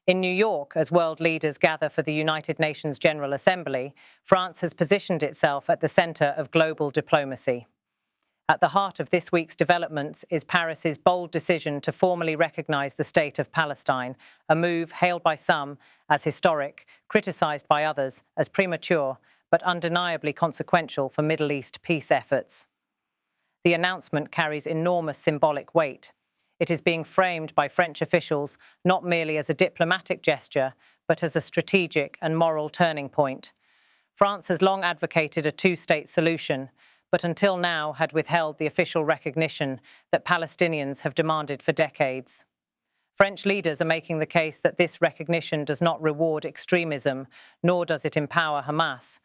In New York, as world leaders gather for the United Nations General Assembly, France has positioned itself at the centre of global diplomacy. At the heart of this week's developments is Paris's bold decision to formally recognise the State of Palestine, a move hailed by some as historic, criticised by others as premature, but undeniably consequential for Middle East peace efforts. The announcement carries enormous symbolic weight. It is being framed by French officials not merely as a diplomatic gesture, but as a strategic and moral turning point. France has long advocated a two-state solution, but until now had withheld the official recognition that Palestinians have demanded for decades. French leaders are making the case that this recognition does not reward extremism, nor does it empower Hamas.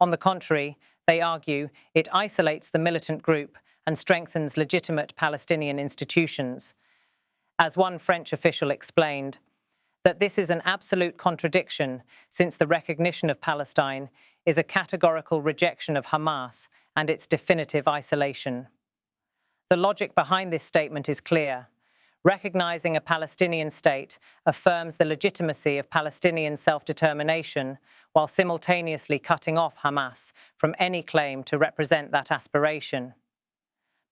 On the contrary, they argue it isolates the militant group and strengthens legitimate Palestinian institutions. As one French official explained, that this is an absolute contradiction since the recognition of Palestine is a categorical rejection of Hamas and its definitive isolation. The logic behind this statement is clear. Recognizing a Palestinian state affirms the legitimacy of Palestinian self-determination while simultaneously cutting off Hamas from any claim to represent that aspiration.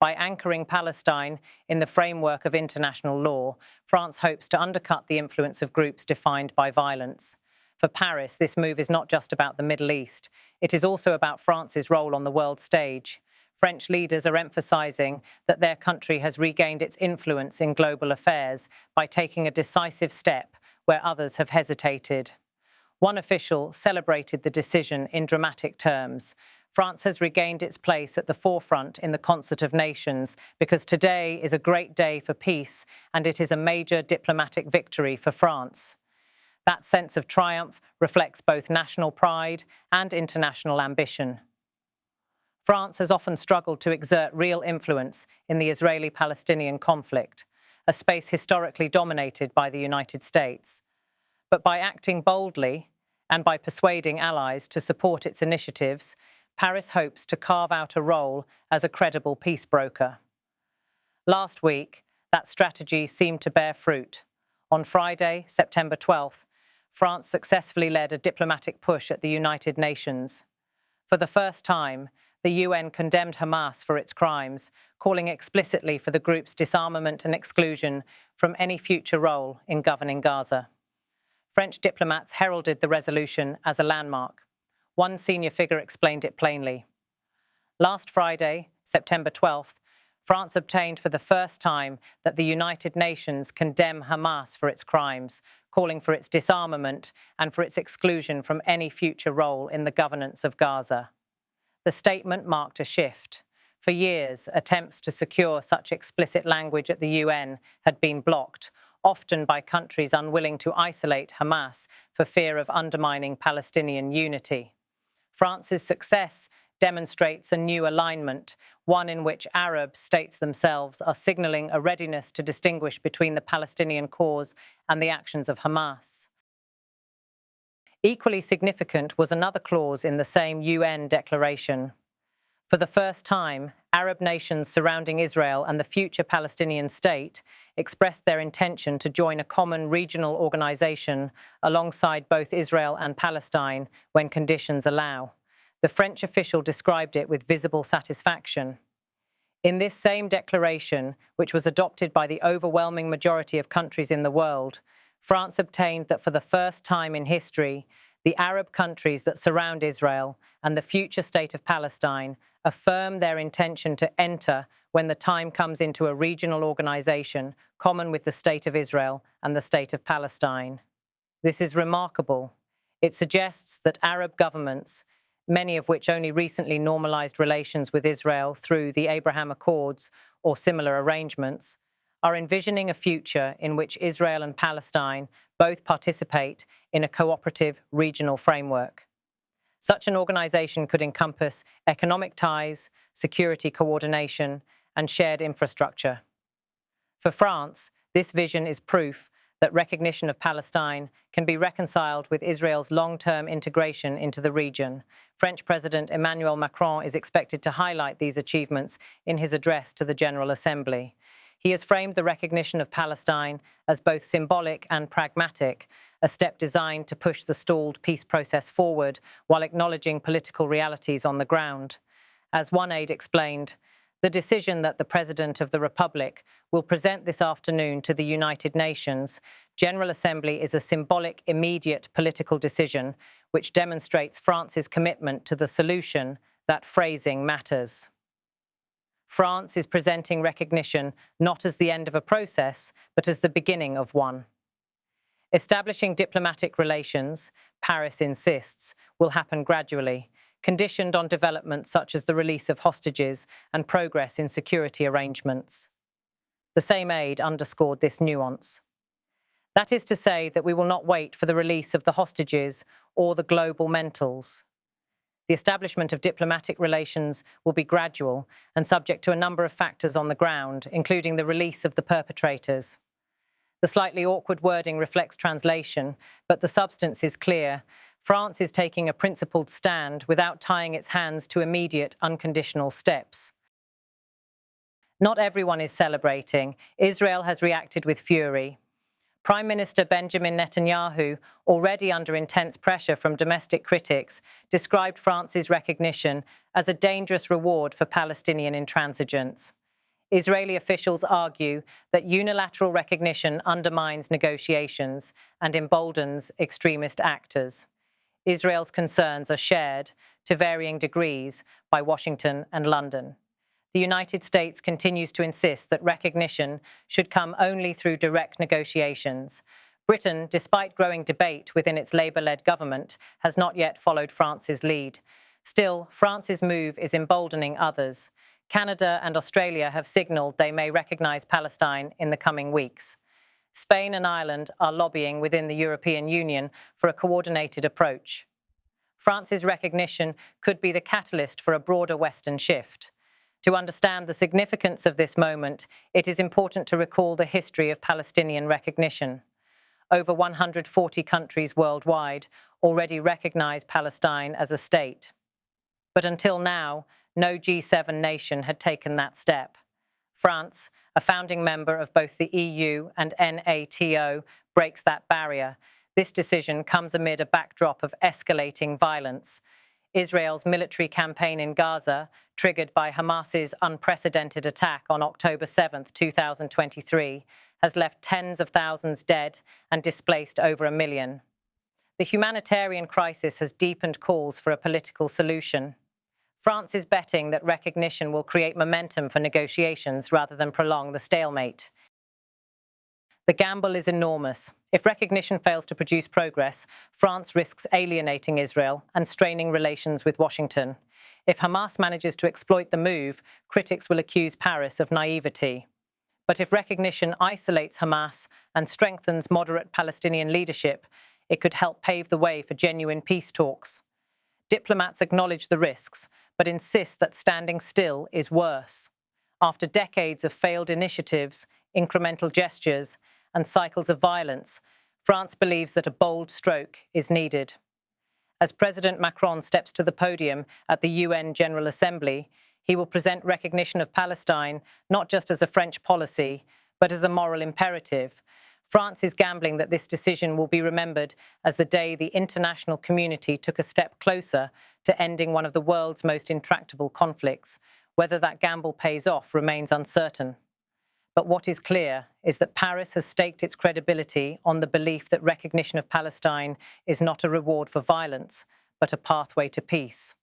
By anchoring Palestine in the framework of international law, France hopes to undercut the influence of groups defined by violence. For Paris, this move is not just about the Middle East. It is also about France's role on the world stage. French leaders are emphasizing that their country has regained its influence in global affairs by taking a decisive step where others have hesitated. One official celebrated the decision in dramatic terms. France has regained its place at the forefront in the concert of nations because today is a great day for peace and it is a major diplomatic victory for France. That sense of triumph reflects both national pride and international ambition. France has often struggled to exert real influence in the Israeli-Palestinian conflict, a space historically dominated by the United States. But by acting boldly and by persuading allies to support its initiatives, Paris hopes to carve out a role as a credible peace broker. Last week, that strategy seemed to bear fruit. On Friday, September 12th, France successfully led a diplomatic push at the United Nations. For the first time, the UN condemned Hamas for its crimes, calling explicitly for the group's disarmament and exclusion from any future role in governing Gaza. French diplomats heralded the resolution as a landmark. One senior figure explained it plainly. Last Friday, September 12th, France obtained for the first time that the United Nations condemn Hamas for its crimes, calling for its disarmament and for its exclusion from any future role in the governance of Gaza. The statement marked a shift. For years, attempts to secure such explicit language at the UN had been blocked, often by countries unwilling to isolate Hamas for fear of undermining Palestinian unity. France's success demonstrates a new alignment, one in which Arab states themselves are signaling a readiness to distinguish between the Palestinian cause and the actions of Hamas. Equally significant was another clause in the same UN declaration. For the first time, Arab nations surrounding Israel and the future Palestinian state expressed their intention to join a common regional organization alongside both Israel and Palestine when conditions allow. The French official described it with visible satisfaction. In this same declaration, which was adopted by the overwhelming majority of countries in the world, France obtained that for the first time in history, the Arab countries that surround Israel and the future state of Palestine affirm their intention to enter when the time comes into a regional organization common with the State of Israel and the State of Palestine. This is remarkable. It suggests that Arab governments, many of which only recently normalized relations with Israel through the Abraham Accords or similar arrangements, are envisioning a future in which Israel and Palestine both participate in a cooperative regional framework. Such an organization could encompass economic ties, security coordination, and shared infrastructure. For France, this vision is proof that recognition of Palestine can be reconciled with Israel's long-term integration into the region. French President Emmanuel Macron is expected to highlight these achievements in his address to the General Assembly. He has framed the recognition of Palestine as both symbolic and pragmatic, a step designed to push the stalled peace process forward while acknowledging political realities on the ground. As one aide explained, the decision that the President of the Republic will present this afternoon to the United Nations General Assembly is a symbolic, immediate political decision which demonstrates France's commitment to the solution that phrasing matters. France is presenting recognition not as the end of a process, but as the beginning of one. Establishing diplomatic relations, Paris insists, will happen gradually, conditioned on developments such as the release of hostages and progress in security arrangements. The same aide underscored this nuance. That is to say that we will not wait for the release of the hostages or the global mentals. The establishment of diplomatic relations will be gradual and subject to a number of factors on the ground, including the release of the perpetrators. The slightly awkward wording reflects translation, but the substance is clear. France is taking a principled stand without tying its hands to immediate, unconditional steps. Not everyone is celebrating. Israel has reacted with fury. Prime Minister Benjamin Netanyahu, already under intense pressure from domestic critics, described France's recognition as a dangerous reward for Palestinian intransigence. Israeli officials argue that unilateral recognition undermines negotiations and emboldens extremist actors. Israel's concerns are shared, to varying degrees, by Washington and London. The United States continues to insist that recognition should come only through direct negotiations. Britain, despite growing debate within its Labour-led government, has not yet followed France's lead. Still, France's move is emboldening others. Canada and Australia have signalled they may recognise Palestine in the coming weeks. Spain and Ireland are lobbying within the European Union for a coordinated approach. France's recognition could be the catalyst for a broader Western shift. To understand the significance of this moment, it is important to recall the history of Palestinian recognition. Over 140 countries worldwide already recognise Palestine as a state. But until now, no G7 nation had taken that step. France, a founding member of both the EU and NATO, breaks that barrier. This decision comes amid a backdrop of escalating violence. Israel's military campaign in Gaza, triggered by Hamas's unprecedented attack on October 7, 2023, has left tens of thousands dead and displaced over 1 million. The humanitarian crisis has deepened calls for a political solution. France is betting that recognition will create momentum for negotiations rather than prolong the stalemate. The gamble is enormous. If recognition fails to produce progress, France risks alienating Israel and straining relations with Washington. If Hamas manages to exploit the move, critics will accuse Paris of naivety. But if recognition isolates Hamas and strengthens moderate Palestinian leadership, it could help pave the way for genuine peace talks. Diplomats acknowledge the risks, but insist that standing still is worse. After decades of failed initiatives, incremental gestures, and cycles of violence, France believes that a bold stroke is needed. As President Macron steps to the podium at the UN General Assembly, he will present recognition of Palestine not just as a French policy, but as a moral imperative. France is gambling that this decision will be remembered as the day the international community took a step closer to ending one of the world's most intractable conflicts. Whether that gamble pays off remains uncertain. But what is clear is that Paris has staked its credibility on the belief that recognition of Palestine is not a reward for violence, but a pathway to peace.